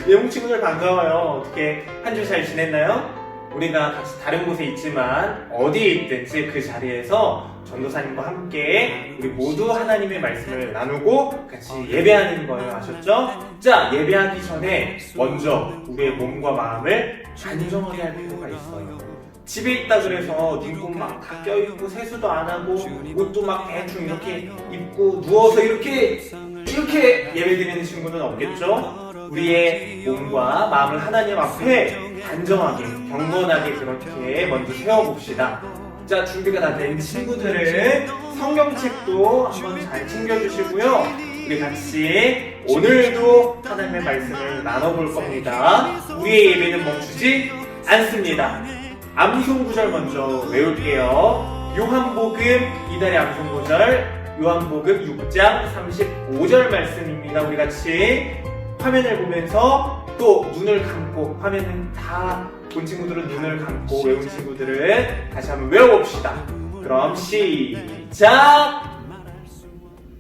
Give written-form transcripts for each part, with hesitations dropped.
외국 친구들 반가워요. 어떻게 한 주 잘 지냈나요? 우리가 같이 다른 곳에 있지만 어디에 있든지 그 자리에서 전도사님과 함께 우리 모두 하나님의 말씀을 나누고 같이 예배하는 거예요. 아셨죠? 자, 예배하기 전에 먼저 우리의 몸과 마음을 단정하게 할 필요가 있어요. 집에 있다 그래서 눈곱 막 다 껴있고 세수도 안 하고 옷도 막 대충 이렇게 입고 누워서 이렇게 예배드리는 친구는 없겠죠? 우리의 몸과 마음을 하나님 앞에 단정하게 경건하게 그렇게 먼저 세워봅시다. 자, 준비가 다 된 친구들은 성경책도 한번 잘 챙겨주시고요. 우리 같이 오늘도 하나님의 말씀을 나눠볼 겁니다. 우리의 예배는 멈추지 않습니다. 암송 구절 먼저 외울게요. 요한복음 이달의 암송 구절 요한복음 6장 35절 말씀입니다. 우리 같이 화면을 보면서 또 눈을 감고, 화면은 다 본 친구들은 눈을 감고 외운 친구들은 다시 한번 외워봅시다. 그럼 시작!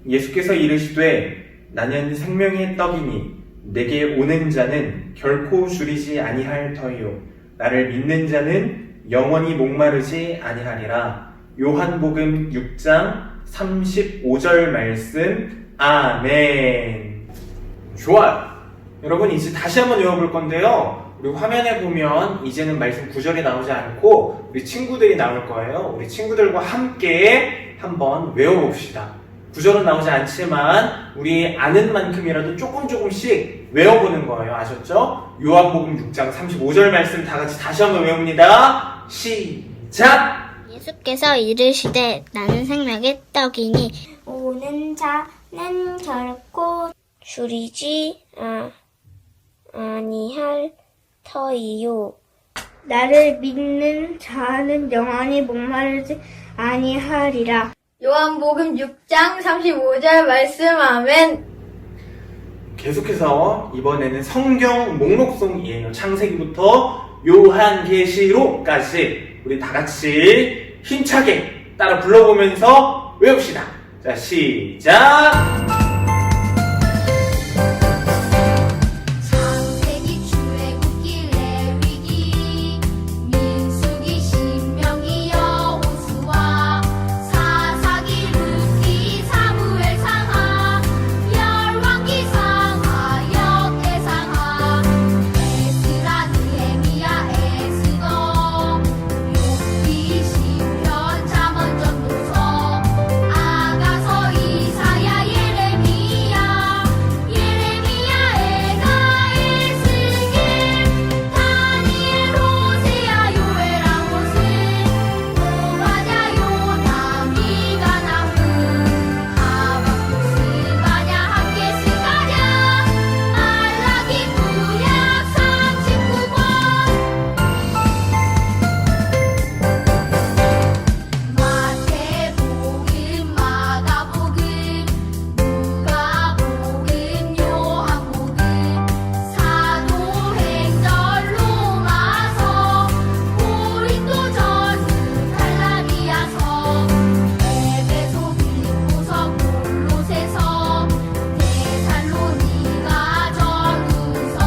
예수께서 이르시되 나는 생명의 떡이니 내게 오는 자는 결코 줄이지 아니할 터이요 나를 믿는 자는 영원히 목마르지 아니하리라. 요한복음 6장 35절 말씀. 아멘. 좋아요. 여러분, 이제 다시 한번 외워볼 건데요. 우리 화면에 보면 이제는 말씀 구절이 나오지 않고 우리 친구들이 나올 거예요. 우리 친구들과 함께 한번 외워봅시다. 구절은 나오지 않지만 우리 아는 만큼이라도 조금씩 외워보는 거예요. 아셨죠? 요한복음 6장 35절 말씀 다 같이 다시 한번 외웁니다. 시작! 예수께서 이르시되 나는 생명의 떡이니 오는 자는 결코 줄이지 아니할 터이요 나를 믿는 자는 영원히 목마르지 아니하리라. 요한복음 6장 35절 말씀. 아멘. 계속해서 이번에는 성경 목록송이에요. 창세기부터 요한계시록까지 우리 다 같이 힘차게 따라 불러보면서 외웁시다. 자, 시작! 창세기 출애굽기 레위기 민수기 신명기 여호수아 사사기 룻기 사무엘 상하 열왕기 상하 역대상하 에스라 느헤미야 에스더 욥기 시편 잠언 전도서 아가서 이사야 예레미야 에가 에스겔 다니엘 호세아 요엘 아모스 오바댜 요나 미가 나훔 하박국 스바냐 학개 스가랴 말라기 구약 39권 마태복음 마가복음 누가복음 요한복음 사도행전 로마서 고린도전서 갈라디아서 에베소 빌립보서 골로새서 데살로니가 전후서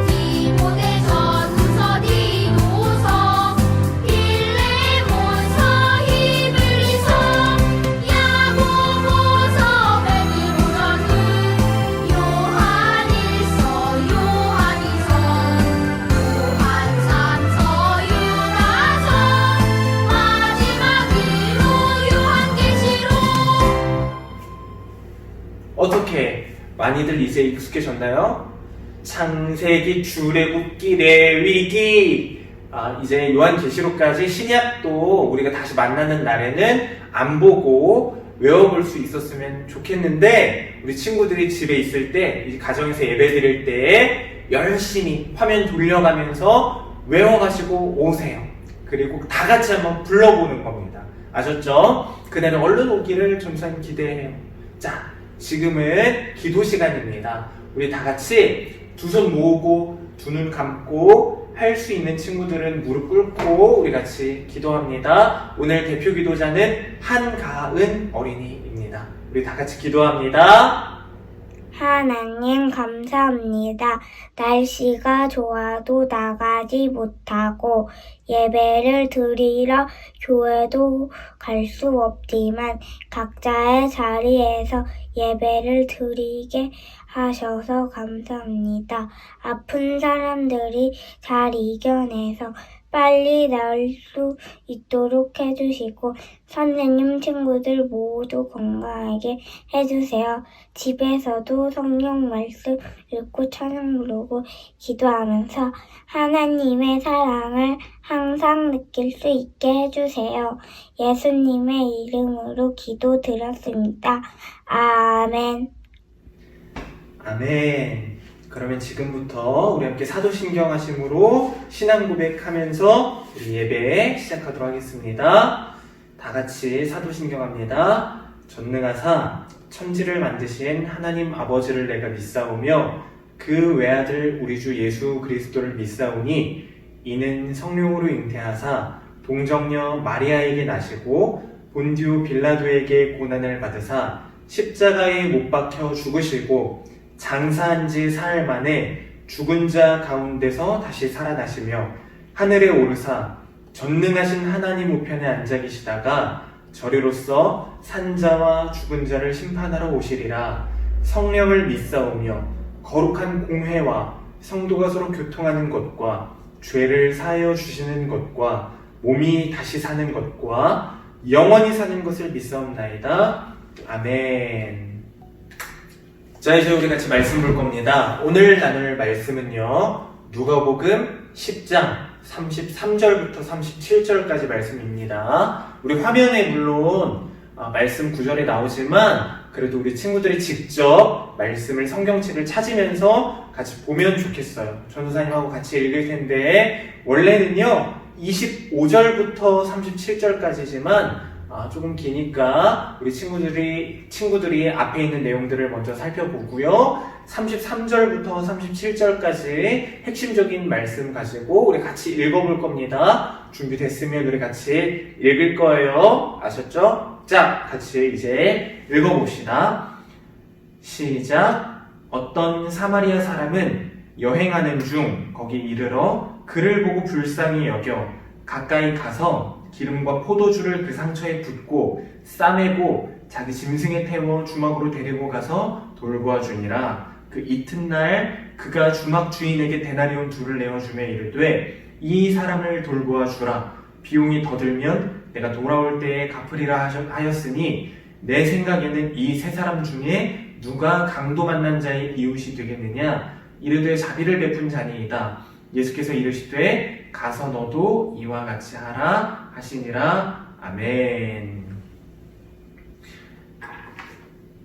디모데전서 디도서 빌레몬서 히브리서 야고보서 베드로전서 요한일서 요한이서 요한삼서 유다서 마지막으로 요한계시록. 어떻게 많이들 이제 익숙해졌나요? 창세기, 출애굽기, 레위기, 이제 요한계시록까지 신약도 우리가 다시 만나는 날에는 안 보고 외워볼 수 있었으면 좋겠는데 우리 친구들이 집에 있을 때, 이제 가정에서 예배 드릴 때 열심히 화면 돌려가면서 외워가시고 오세요. 그리고 다 같이 한번 불러보는 겁니다. 아셨죠? 그날은 얼른 오기를 전사님 기대해요. 자, 지금은 기도 시간입니다. 우리 다 같이 두 손 모으고 두 눈 감고 할 수 있는 친구들은 무릎 꿇고 우리 같이 기도합니다. 오늘 대표 기도자는 한가은 어린이입니다. 우리 다 같이 기도합니다. 하나님 감사합니다. 날씨가 좋아도 나가지 못하고 예배를 드리러 교회도 갈 수 없지만 각자의 자리에서 예배를 드리게 하셔서 감사합니다. 아픈 사람들이 잘 이겨내서 빨리 나을 수 있도록 해주시고 선생님, 친구들 모두 건강하게 해주세요. 집에서도 성경 말씀 읽고 찬양 부르고 기도하면서 하나님의 사랑을 항상 느낄 수 있게 해주세요. 예수님의 이름으로 기도드렸습니다. 아멘. 아멘. 그러면 지금부터 우리 함께 사도신경 하심으로 신앙 고백하면서 우리 예배 시작하도록 하겠습니다. 다 같이 사도신경 합니다. 전능하사 천지를 만드신 하나님 아버지를 내가 믿사오며 그 외아들 우리 주 예수 그리스도를 믿사오니 이는 성령으로 잉태하사 동정녀 마리아에게 나시고 본디오 빌라도에게 고난을 받으사 십자가에 못 박혀 죽으시고 장사한 지 사흘 만에 죽은 자 가운데서 다시 살아나시며 하늘에 오르사 전능하신 하나님 우편에 앉아 계시다가 저리로서 산자와 죽은 자를 심판하러 오시리라. 성령을 믿사오며 거룩한 공회와 성도가 서로 교통하는 것과 죄를 사하여 주시는 것과 몸이 다시 사는 것과 영원히 사는 것을 믿사옵나이다. 아멘. 자, 이제 우리 같이 말씀 볼 겁니다. 오늘 나눌 말씀은요, 누가복음 10장 33절부터 37절까지 말씀입니다. 우리 화면에 물론 말씀 구절이 나오지만 그래도 우리 친구들이 직접 말씀을 성경책을 찾으면서 같이 보면 좋겠어요. 전도사님하고 같이 읽을 텐데 원래는요 25절부터 37절까지지만 조금 기니까 우리 친구들이 앞에 있는 내용들을 먼저 살펴보고요. 33절부터 37절까지 핵심적인 말씀 가지고 우리 같이 읽어볼 겁니다. 준비됐으면 우리 같이 읽을 거예요. 아셨죠? 자, 같이 이제 읽어봅시다. 시작. 어떤 사마리아 사람은 여행하는 중 거기 이르러 그를 보고 불쌍히 여겨 가까이 가서 기름과 포도주를 그 상처에 붓고 싸매고 자기 짐승에 태워 주막으로 데리고 가서 돌보아 주니라. 그 이튿날 그가 주막 주인에게 데나리온 둘을 내어주매 이르되 이 사람을 돌보아 주라. 비용이 더 들면 내가 돌아올 때에 갚으리라 하였으니 내 생각에는 이 세 사람 중에 누가 강도 만난 자의 이웃이 되겠느냐. 이르되 자비를 베푼 자니이다. 예수께서 이르시되 가서 너도 이와 같이 하라 하시니라. 아멘.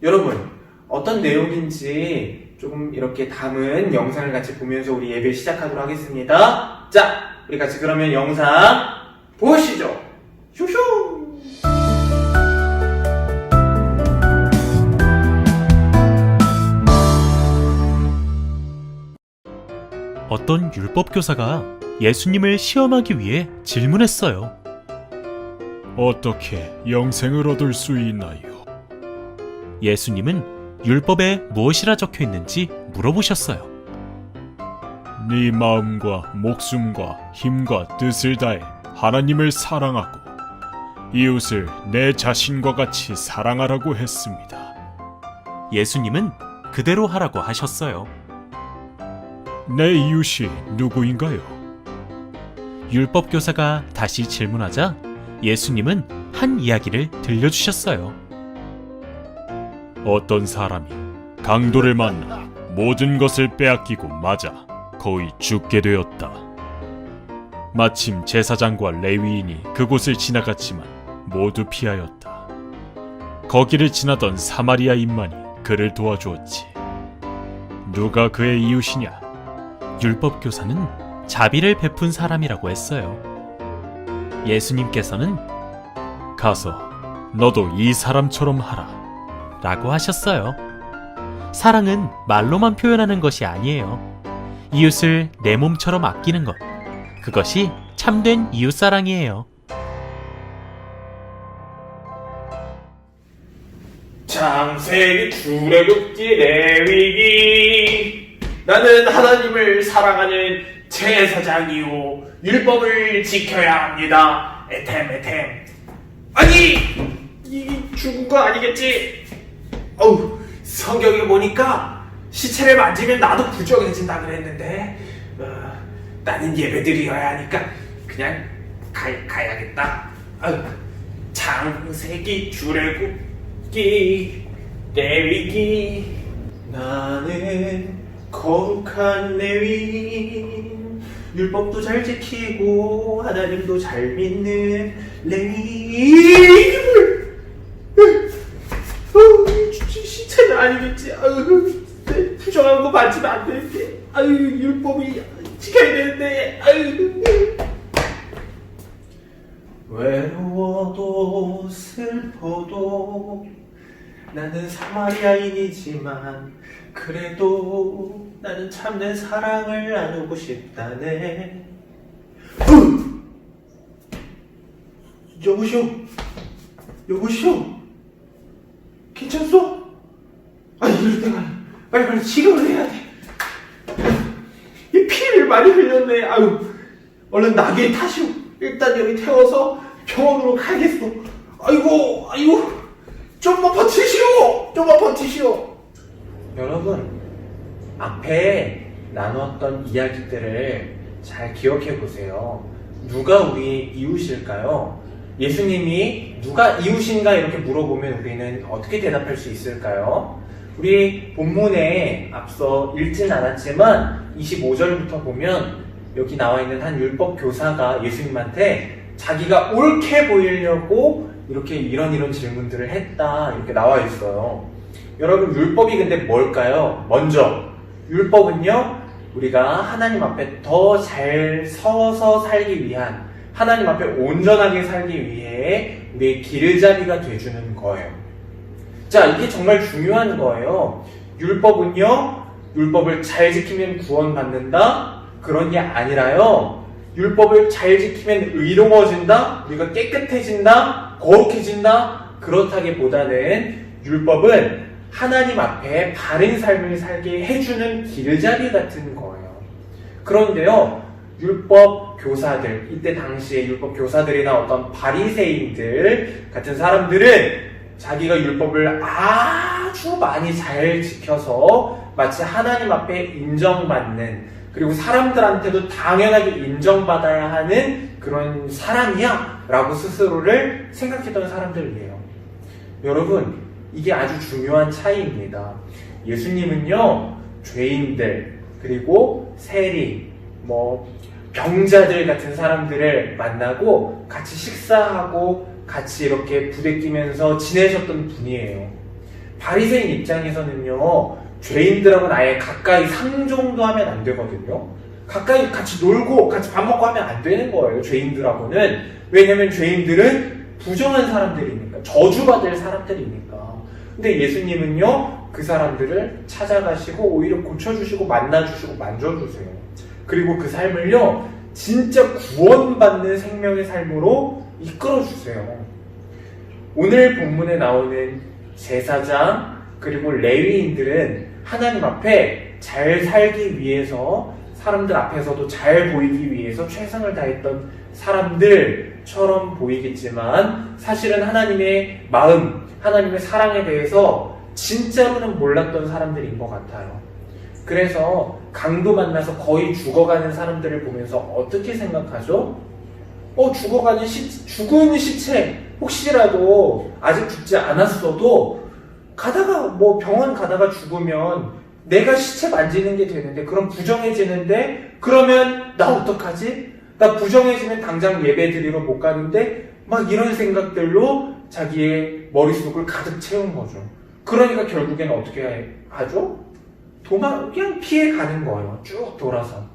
여러분, 어떤 내용인지 조금 이렇게 담은 영상을 같이 보면서 우리 예배 시작하도록 하겠습니다. 자, 우리 같이 그러면 영상 보시죠. 슈슈. 어떤 율법교사가 예수님을 시험하기 위해 질문했어요. 어떻게 영생을 얻을 수 있나요? 예수님은 율법에 무엇이라 적혀 있는지 물어보셨어요. 네 마음과 목숨과 힘과 뜻을 다해 하나님을 사랑하고 이웃을 내 자신과 같이 사랑하라고 했습니다. 예수님은 그대로 하라고 하셨어요. 내 이웃이 누구인가요? 율법교사가 다시 질문하자 예수님은 한 이야기를 들려주셨어요. 어떤 사람이 강도를 만나 모든 것을 빼앗기고 맞아 거의 죽게 되었다. 마침 제사장과 레위인이 그곳을 지나갔지만 모두 피하였다. 거기를 지나던 사마리아인만이 그를 도와주었지. 누가 그의 이웃이냐? 율법교사는 자비를 베푼 사람이라고 했어요. 예수님께서는 가서 너도 이 사람처럼 하라 라고 하셨어요. 사랑은 말로만 표현하는 것이 아니에요. 이웃을 내 몸처럼 아끼는 것, 그것이 참된 이웃사랑이에요. 자, 창세기, 출애굽기, 레위기. 나는 하나님을 사랑하는 제사장이요 율법을 지켜야 합니다. 에템. 아니, 이 죽은 거 아니겠지? 어우, 성경에 보니까 시체를 만지면 나도 부정해진다 그랬는데 나는 예배드려야 하니까 그냥 가야겠다. 창세기, 출애굽기, 레위기. 나는 거룩한 레위인, 율법도 잘 지키고 하나님도 잘 믿는 레위인. 시체는 아니겠지. 부정한 거 만지면 안 되는데. 율법이 지켜야 되는데. 외로워도 슬퍼도 나는 사마리아인이지만 그래도 나는 참된 사랑을 나누고 싶다네. 여보시오, 괜찮소? 이럴 때가 빨리 치료를 해야 돼. 이 피를 많이 흘렸네. 얼른 나귀에 타시오. 일단 여기 태워서 병원으로 가야겠어. 아이고, 좀만 버티시오. 여러분, 앞에 나눴던 이야기들을 잘 기억해 보세요. 누가 우리의 이웃일까요? 예수님이 누가 이웃인가 이렇게 물어보면 우리는 어떻게 대답할 수 있을까요? 우리 본문에 앞서 읽진 않았지만 25절부터 보면 여기 나와 있는 한 율법 교사가 예수님한테 자기가 옳게 보이려고 이렇게 이런 질문들을 했다 이렇게 나와 있어요. 여러분, 율법이 근데 뭘까요? 먼저 율법은요, 우리가 하나님 앞에 더 잘 서서 살기 위한, 하나님 앞에 온전하게 살기 위해 우리의 기르자리가 돼주는 거예요. 자, 이게 정말 중요한 거예요. 율법은요, 율법을 잘 지키면 구원받는다? 그런 게 아니라요, 율법을 잘 지키면 의로워진다? 우리가 깨끗해진다? 거룩해진다? 그렇다기보다는 율법은 하나님 앞에 바른 삶을 살게 해주는 길자리 같은 거예요. 그런데요, 율법 교사들, 이때 당시에 율법 교사들이나 어떤 바리새인들 같은 사람들은 자기가 율법을 아주 많이 잘 지켜서 마치 하나님 앞에 인정받는, 그리고 사람들한테도 당연하게 인정받아야 하는 그런 사람이야 라고 스스로를 생각했던 사람들이에요. 여러분, 이게 아주 중요한 차이입니다. 예수님은요, 죄인들, 그리고 세리, 병자들 같은 사람들을 만나고 같이 식사하고 같이 이렇게 부대끼면서 지내셨던 분이에요. 바리새인 입장에서는요, 죄인들하고는 아예 가까이 상종도 하면 안 되거든요. 가까이 같이 놀고 같이 밥 먹고 하면 안 되는 거예요, 죄인들하고는. 왜냐면 죄인들은 부정한 사람들이니까, 저주받을 사람들이니까. 근데 예수님은요, 그 사람들을 찾아가시고 오히려 고쳐주시고 만나주시고 만져주세요. 그리고 그 삶을요, 진짜 구원받는 생명의 삶으로 이끌어주세요. 오늘 본문에 나오는 제사장 그리고 레위인들은 하나님 앞에 잘 살기 위해서, 사람들 앞에서도 잘 보이기 위해서 최선을 다했던 사람들처럼 보이겠지만 사실은 하나님의 마음, 하나님의 사랑에 대해서 진짜로는 몰랐던 사람들인 것 같아요. 그래서 강도 만나서 거의 죽어가는 사람들을 보면서 어떻게 생각하죠? 죽은 시체, 혹시라도 아직 죽지 않았어도 가다가 병원 가다가 죽으면 내가 시체 만지는 게 되는데, 그럼 부정해지는데, 그러면 나 어떡하지? 나 부정해지면 당장 예배 드리러 못 가는데, 이런 생각들로 자기의 머릿속을 가득 채운 거죠. 그러니까 결국에는 어떻게 하죠? 그냥 피해 가는 거예요. 쭉 돌아서.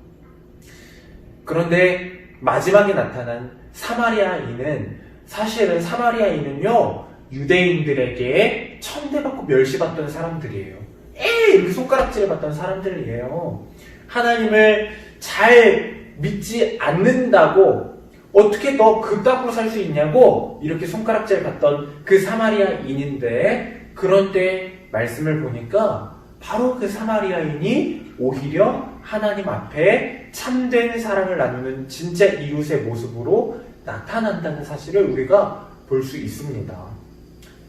그런데 마지막에 나타난 사마리아인은, 사실은 사마리아인은요, 유대인들에게 천대받고 멸시받던 사람들이에요. 이렇게 손가락질을 받던 사람들이에요. 하나님을 잘 믿지 않는다고 어떻게 너 그따구로 살 수 있냐고 이렇게 손가락질 받던 그 사마리아인인데, 그런데 말씀을 보니까 바로 그 사마리아인이 오히려 하나님 앞에 참된 사랑을 나누는 진짜 이웃의 모습으로 나타난다는 사실을 우리가 볼 수 있습니다.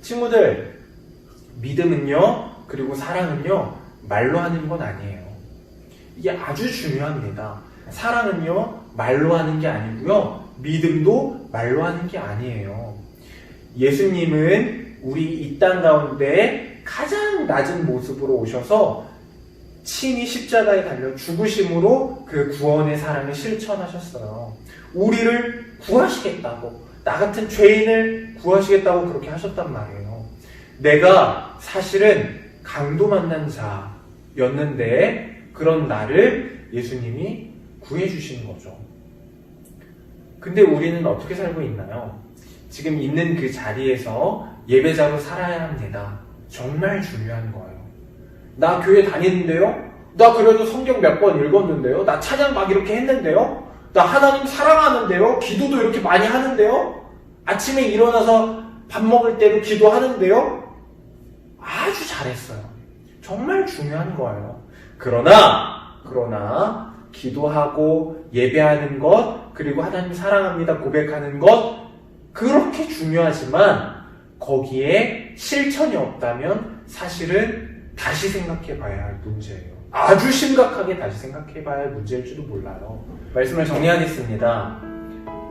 친구들, 믿음은요, 그리고 사랑은요, 말로 하는 건 아니에요. 이게 아주 중요합니다. 사랑은요, 말로 하는 게 아니고요, 믿음도 말로 하는 게 아니에요. 예수님은 우리 이 땅 가운데 가장 낮은 모습으로 오셔서 친히 십자가에 달려 죽으심으로 그 구원의 사랑을 실천하셨어요. 우리를 구하시겠다고, 나 같은 죄인을 구하시겠다고 그렇게 하셨단 말이에요. 내가 사실은 강도 만난 자였는데 그런 나를 예수님이 구해주신 거죠. 근데 우리는 어떻게 살고 있나요? 지금 있는 그 자리에서 예배자로 살아야 합니다. 정말 중요한 거예요. 나 교회 다니는데요? 나 그래도 성경 몇 번 읽었는데요? 나 찬양 막 이렇게 했는데요? 나 하나님 사랑하는데요? 기도도 이렇게 많이 하는데요? 아침에 일어나서 밥 먹을 때도 기도하는데요? 아주 잘했어요. 정말 중요한 거예요. 그러나 기도하고 예배하는 것, 그리고 하나님 사랑합니다 고백하는 것, 그렇게 중요하지만 거기에 실천이 없다면 사실은 다시 생각해 봐야 할 문제예요. 아주 심각하게 다시 생각해 봐야 할 문제일지도 몰라요. 말씀을 정리하겠습니다.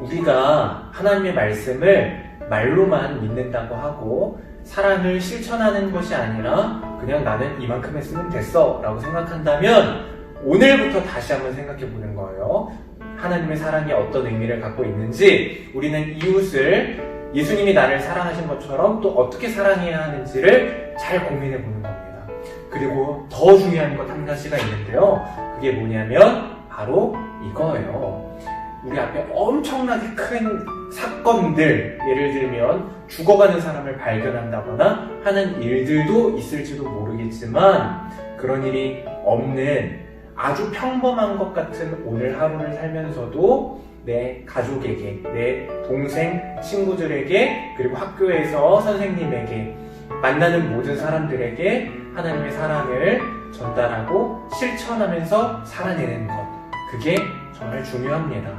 우리가 하나님의 말씀을 말로만 믿는다고 하고 사랑을 실천하는 것이 아니라 그냥 나는 이만큼 했으면 됐어 라고 생각한다면 오늘부터 다시 한번 생각해 보는 거예요. 하나님의 사랑이 어떤 의미를 갖고 있는지, 우리는 이웃을 예수님이 나를 사랑하신 것처럼 또 어떻게 사랑해야 하는지를 잘 고민해 보는 겁니다. 그리고 더 중요한 것 한 가지가 있는데요. 그게 뭐냐면 바로 이거예요. 우리 앞에 엄청나게 큰 사건들, 예를 들면 죽어가는 사람을 발견한다거나 하는 일들도 있을지도 모르겠지만 그런 일이 없는 아주 평범한 것 같은 오늘 하루를 살면서도 내 가족에게, 내 동생, 친구들에게, 그리고 학교에서 선생님에게, 만나는 모든 사람들에게 하나님의 사랑을 전달하고 실천하면서 살아내는 것, 그게 정말 중요합니다.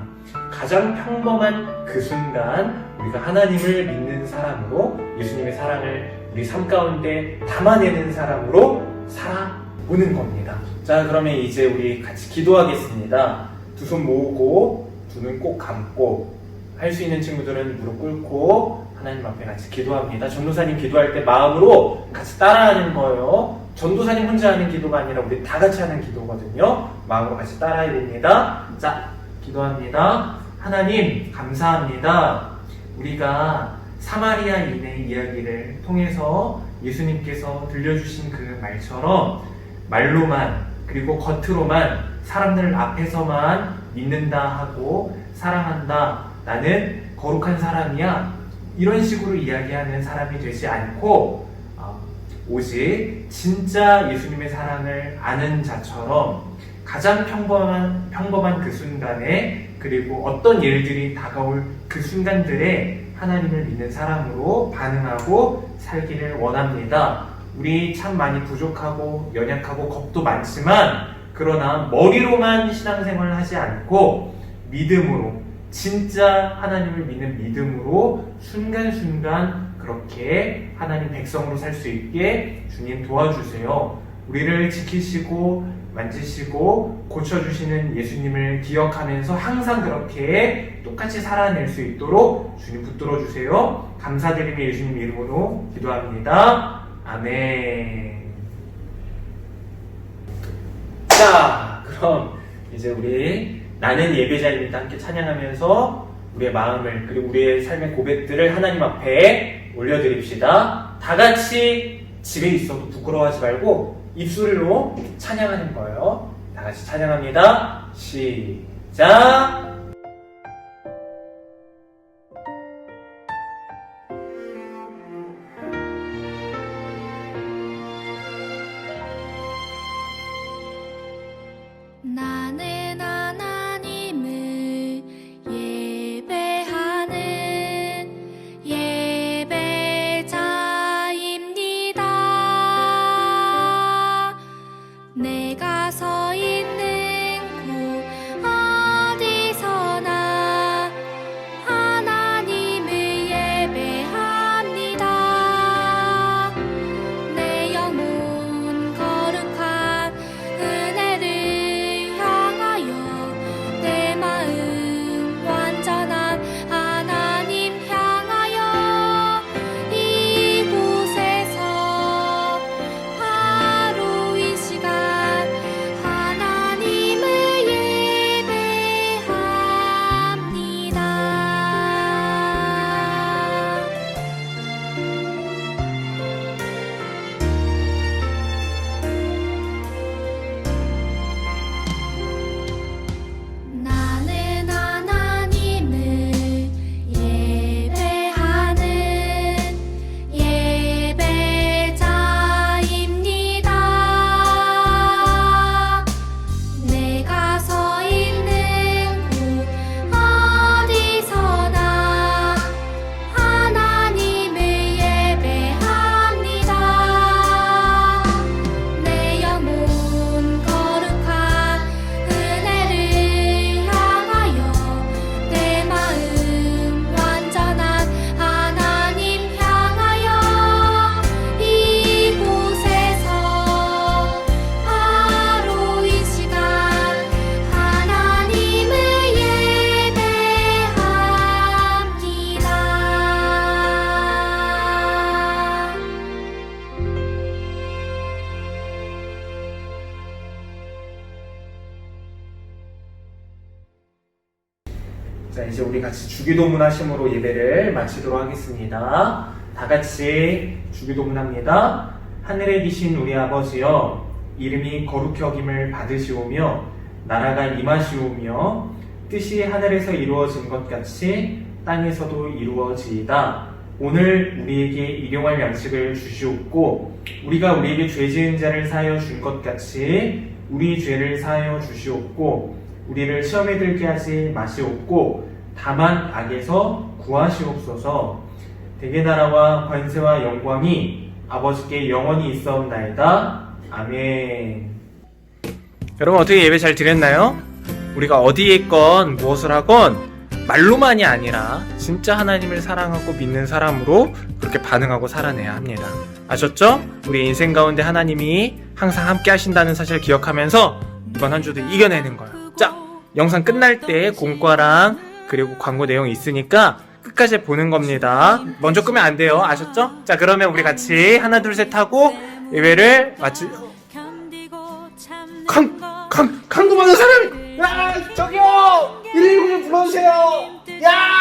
가장 평범한 그 순간 우리가 하나님을 믿는 사람으로, 예수님의 사랑을 우리 삶 가운데 담아내는 사람으로 살아보는 겁니다. 자, 그러면 이제 우리 같이 기도하겠습니다. 두 손 모으고 두 눈 꼭 감고, 할 수 있는 친구들은 무릎 꿇고 하나님 앞에 같이 기도합니다. 전도사님 기도할 때 마음으로 같이 따라하는 거예요. 전도사님 혼자 하는 기도가 아니라 우리 다 같이 하는 기도거든요. 마음으로 같이 따라해야 됩니다. 자, 기도합니다. 하나님 감사합니다. 우리가 사마리아인의 이야기를 통해서 예수님께서 들려주신 그 말처럼 말로만, 그리고 겉으로만, 사람들 앞에서만 믿는다 하고 사랑한다, 나는 거룩한 사람이야, 이런 식으로 이야기하는 사람이 되지 않고 오직 진짜 예수님의 사랑을 아는 자처럼 가장 평범한 그 순간에, 그리고 어떤 일들이 다가올 그 순간들에 하나님을 믿는 사람으로 반응하고 살기를 원합니다. 우리 참 많이 부족하고 연약하고 겁도 많지만, 그러나 머리로만 신앙생활을 하지 않고 믿음으로, 진짜 하나님을 믿는 믿음으로 순간순간 그렇게 하나님 백성으로 살 수 있게 주님 도와주세요. 우리를 지키시고 만지시고 고쳐주시는 예수님을 기억하면서 항상 그렇게 똑같이 살아낼 수 있도록 주님 붙들어 주세요. 감사드리며 예수님 이름으로 기도합니다. 아멘. 자, 그럼 이제 우리 나는 예배자입니다 함께 찬양하면서 우리의 마음을, 그리고 우리의 삶의 고백들을 하나님 앞에 올려드립시다. 다 같이 집에 있어도 부끄러워하지 말고 입술로 찬양하는 거예요. 다 같이 찬양합니다. 시작! 나는 하나님을 예배하는 예배자입니다. 자, 이제 우리 같이 주기도문 하심으로 예배를 마치도록 하겠습니다. 다 같이 주기도문 합니다. 하늘에 계신 우리 아버지여, 이름이 거룩히 여김을 받으시오며 나라가 임하시오며 뜻이 하늘에서 이루어진 것 같이 땅에서도 이루어지이다. 오늘 우리에게 일용할 양식을 주시옵고 우리가 우리에게 죄 지은 자를 사하여 준 것 같이 우리 죄를 사하여 주시옵고 우리를 시험에 들게 하지 마시옵고 다만 악에서 구하시옵소서. 대개 나라와 권세와 영광이 아버지께 영원히 있사옵나이다. 아멘. 여러분 어떻게 예배 잘 드렸나요? 우리가 어디에 있건 무엇을 하건 말로만이 아니라 진짜 하나님을 사랑하고 믿는 사람으로 그렇게 반응하고 살아내야 합니다. 아셨죠? 우리 인생 가운데 하나님이 항상 함께 하신다는 사실을 기억하면서 이번 한 주도 이겨내는 거예요. 자, 영상 끝날 때 공과랑 그리고 광고 내용이 있으니까 끝까지 보는 겁니다. 먼저 끄면 안 돼요. 아셨죠? 자, 그러면 우리 같이 하나 둘 셋 하고 예배를 마치 강도 많은 사람이 저기요 119좀 불러주세요. 야